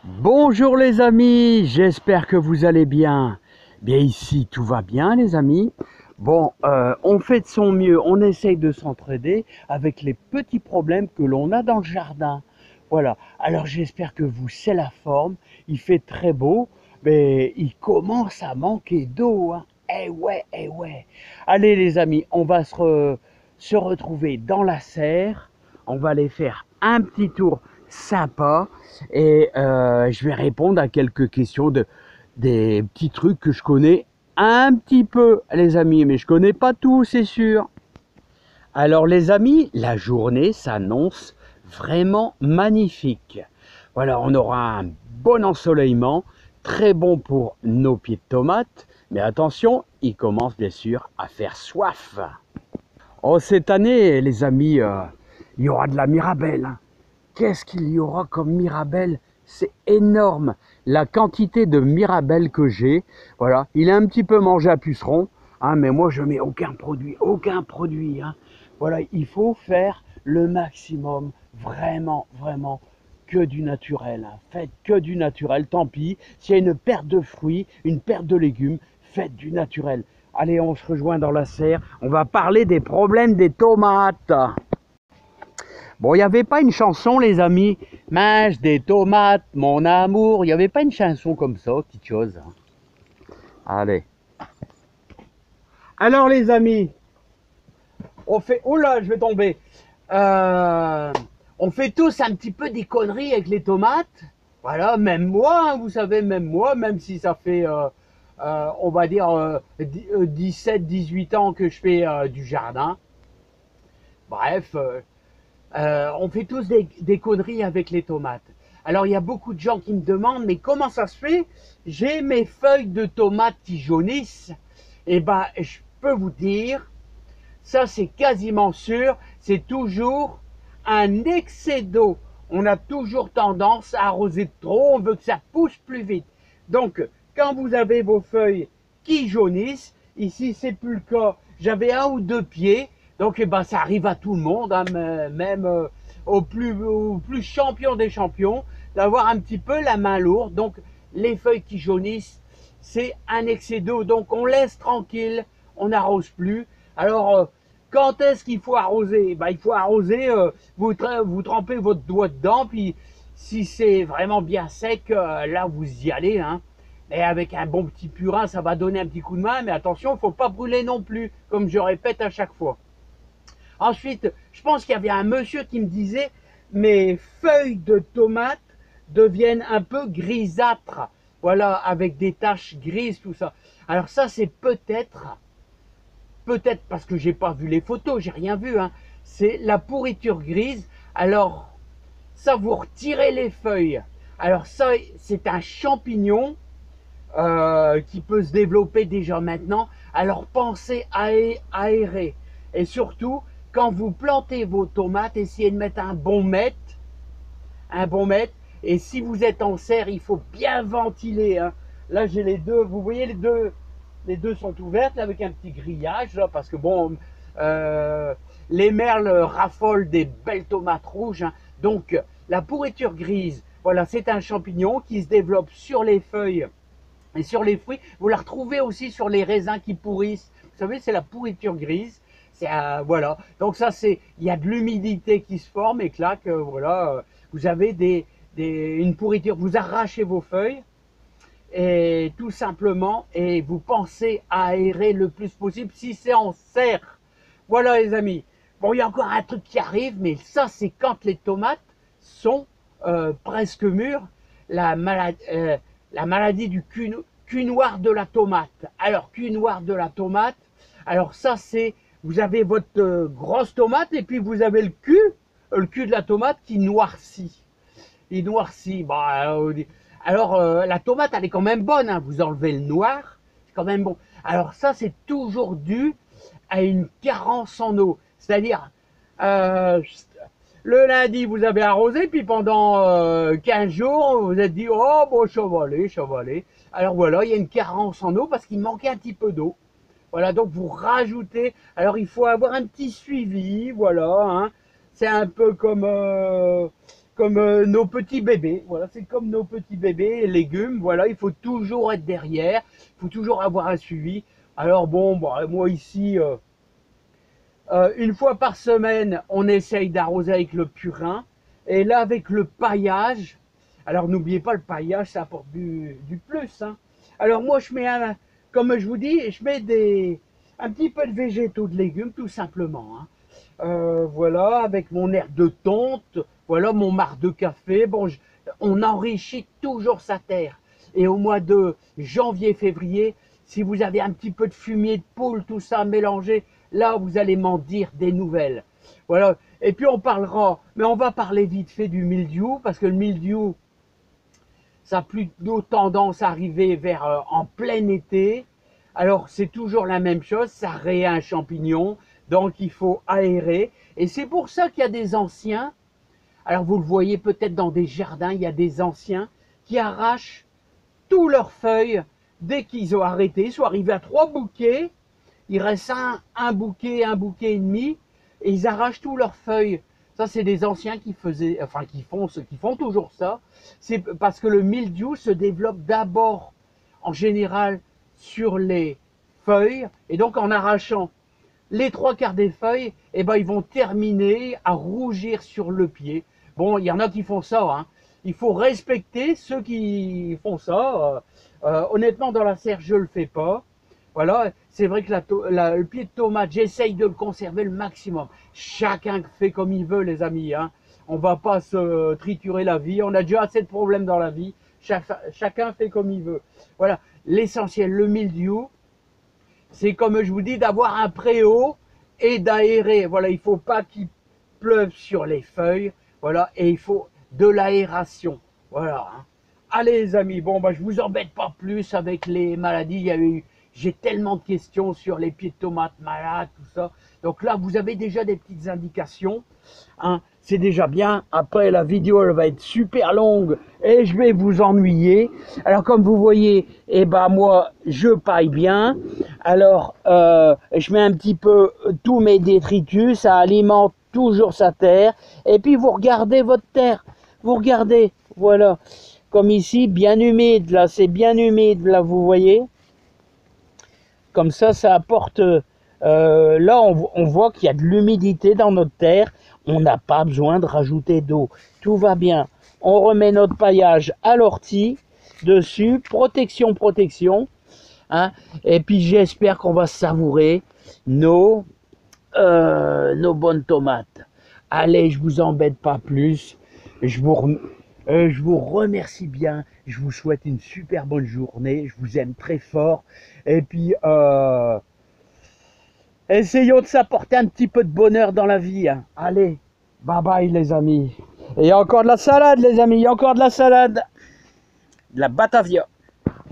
Bonjour les amis, j'espère que vous allez bien. Bien ici, tout va bien les amis. Bon, on fait de son mieux, on essaye de s'entraider avec les petits problèmes que l'on a dans le jardin. Voilà, alors j'espère que vous, c'est la forme, il fait très beau, mais il commence à manquer d'eau, hein. Eh ouais, eh ouais. Allez les amis, on va se retrouver dans la serre, on va aller faire un petit tour sympa et je vais répondre à quelques questions des petits trucs que je connais un petit peu les amis, mais je connais pas tout, c'est sûr. Alors les amis, la journée s'annonce vraiment magnifique. Voilà, on aura un bon ensoleillement, très bon pour nos pieds de tomates, mais attention, il commence bien sûr à faire soif. Oh, cette année, les amis, il y aura de la mirabelle, hein. Qu'est-ce qu'il y aura comme mirabelle? C'est énorme la quantité de mirabelle que j'ai. Voilà, il est un petit peu mangé à puceron, hein, mais moi je mets aucun produit, hein. Voilà, il faut faire le maximum, vraiment, vraiment, que du naturel, hein. Faites que du naturel, tant pis. S'il y a une perte de fruits, une perte de légumes, faites du naturel. Allez, on se rejoint dans la serre, on va parler des problèmes des tomates. Bon, il n'y avait pas une chanson, les amis, mange des tomates, mon amour. Il n'y avait pas une chanson comme ça, petite chose. Allez. Alors, les amis, on fait... Oula, je vais tomber. On fait tous un petit peu des conneries avec les tomates. Voilà, même moi, hein, vous savez, même moi, même si ça fait, on va dire, 17, 18 ans que je fais du jardin. Bref, on fait tous des conneries avec les tomates. Alors, il y a beaucoup de gens qui me demandent, mais comment ça se fait? J'ai mes feuilles de tomates qui jaunissent. Eh ben, je peux vous dire, ça c'est quasiment sûr, c'est toujours un excès d'eau. On a toujours tendance à arroser de trop, on veut que ça pousse plus vite. Donc, quand vous avez vos feuilles qui jaunissent, ici c'est plus le cas, j'avais un ou deux pieds, donc eh ben, ça arrive à tout le monde, hein, même au plus champion des champions, d'avoir un petit peu la main lourde. Donc, les feuilles qui jaunissent, c'est un excès d'eau, donc on laisse tranquille, on n'arrose plus. Alors, quand est-ce qu'il faut arroser? Ben, il faut arroser, vous trempez votre doigt dedans, puis si c'est vraiment bien sec, là vous y allez, hein. Et avec un bon petit purin, ça va donner un petit coup de main, mais attention, il ne faut pas brûler non plus, comme je répète à chaque fois. Ensuite, je pense qu'il y avait un monsieur qui me disait, mes feuilles de tomates deviennent un peu grisâtres, voilà, avec des taches grises, tout ça. Alors ça, c'est peut-être parce que j'ai pas vu les photos, j'ai rien vu, hein. C'est la pourriture grise. Alors, ça, vous retirez les feuilles. Alors ça, c'est un champignon qui peut se développer déjà maintenant. Alors, pensez à aérer. Et surtout, quand vous plantez vos tomates, essayez de mettre un bon mètre. Un bon mètre. Et si vous êtes en serre, il faut bien ventiler, hein. Là, j'ai les deux. Vous voyez les deux sont ouvertes avec un petit grillage là, parce que bon, les merles raffolent des belles tomates rouges, hein. Donc la pourriture grise, voilà, c'est un champignon qui se développe sur les feuilles et sur les fruits. Vous la retrouvez aussi sur les raisins qui pourrissent. Vous savez, c'est la pourriture grise. C'est voilà. Donc ça, c'est, il y a de l'humidité qui se forme et clac, voilà, vous avez une pourriture. Vous arrachez vos feuilles et tout simplement, et vous pensez à aérer le plus possible si c'est en serre. Voilà les amis. Bon, il y a encore un truc qui arrive, mais ça c'est quand les tomates sont presque mûres, la maladie du cul noir de la tomate. Alors, cul noir de la tomate, alors ça c'est, vous avez votre grosse tomate et puis vous avez le cul de la tomate qui noircit. Il noircit, bah, alors, la tomate, elle est quand même bonne, hein. Vous enlevez le noir, c'est quand même bon. Alors ça, c'est toujours dû à une carence en eau. C'est-à-dire, le lundi, vous avez arrosé, puis pendant 15 jours, vous vous êtes dit, oh, bon, chevaler. Alors voilà, il y a une carence en eau parce qu'il manquait un petit peu d'eau. Voilà, donc vous rajoutez. Alors, il faut avoir un petit suivi, voilà, hein. C'est un peu comme... comme nos petits bébés. Voilà, c'est comme nos petits bébés, les légumes. Voilà, il faut toujours être derrière, il faut toujours avoir un suivi. Alors bon, moi ici, une fois par semaine, on essaye d'arroser avec le purin. Et là, avec le paillage, alors n'oubliez pas le paillage, ça apporte du plus. Hein. Alors moi, je mets comme je vous dis, je mets un petit peu de végétaux, de légumes, tout simplement. Hein. Voilà, avec mon air de tonte, voilà mon marc de café. Bon, on enrichit toujours sa terre. Et au mois de janvier, février, si vous avez un petit peu de fumier de poule, tout ça mélangé, là, vous allez m'en dire des nouvelles. Voilà. Et puis on parlera, mais on va parler vite fait du mildiou, parce que le mildiou, ça a plutôt tendance à arriver vers en plein été. Alors c'est toujours la même chose, ça rée un champignon, donc il faut aérer. Et c'est pour ça qu'il y a des anciens, alors vous le voyez peut-être dans des jardins, il y a des anciens qui arrachent tous leurs feuilles dès qu'ils ont arrêté. Ils sont arrivés à 3 bouquets, il reste un bouquet et demi, et ils arrachent tous leurs feuilles. Ça, c'est des anciens qui faisaient, enfin qui font toujours ça. C'est parce que le mildiou se développe d'abord, en général, sur les feuilles, et donc en arrachant les 3/4 des feuilles, eh ben, ils vont terminer à rougir sur le pied. Bon, il y en a qui font ça, hein. Il faut respecter ceux qui font ça. Honnêtement, dans la serre, je le fais pas. Voilà, c'est vrai que le pied de tomate, j'essaye de le conserver le maximum. Chacun fait comme il veut, les amis. Hein. On va pas se triturer la vie. On a déjà assez de problèmes dans la vie. Chacun fait comme il veut. Voilà, l'essentiel, le mildiou, c'est comme je vous dis, d'avoir un préau et d'aérer. Voilà, il faut pas qu'il pleuve sur les feuilles. Voilà, et il faut de l'aération. Voilà. Hein. Allez, les amis, bon, je vous embête pas plus avec les maladies. J'ai tellement de questions sur les pieds de tomates malades, tout ça. Donc là, vous avez déjà des petites indications. Hein, c'est déjà bien. Après, la vidéo, elle va être super longue et je vais vous ennuyer. Alors, comme vous voyez, eh ben, moi, je paille bien. Alors, je mets un petit peu tous mes détritus. Ça alimente toujours sa terre. Et puis, vous regardez votre terre. Vous regardez, voilà. Comme ici, bien humide. Là, c'est bien humide, là, vous voyez. Comme ça apporte, là on voit qu'il y a de l'humidité dans notre terre, on n'a pas besoin de rajouter d'eau, tout va bien. On remet notre paillage à l'ortie dessus, protection, hein, et puis j'espère qu'on va savourer nos bonnes tomates. Allez, je vous embête pas plus, je vous remercie bien, je vous souhaite une super bonne journée, je vous aime très fort, et puis essayons de s'apporter un petit peu de bonheur dans la vie. Hein. Allez, bye bye les amis. Et il y a encore de la salade les amis, il y a encore de la salade, de la Batavia.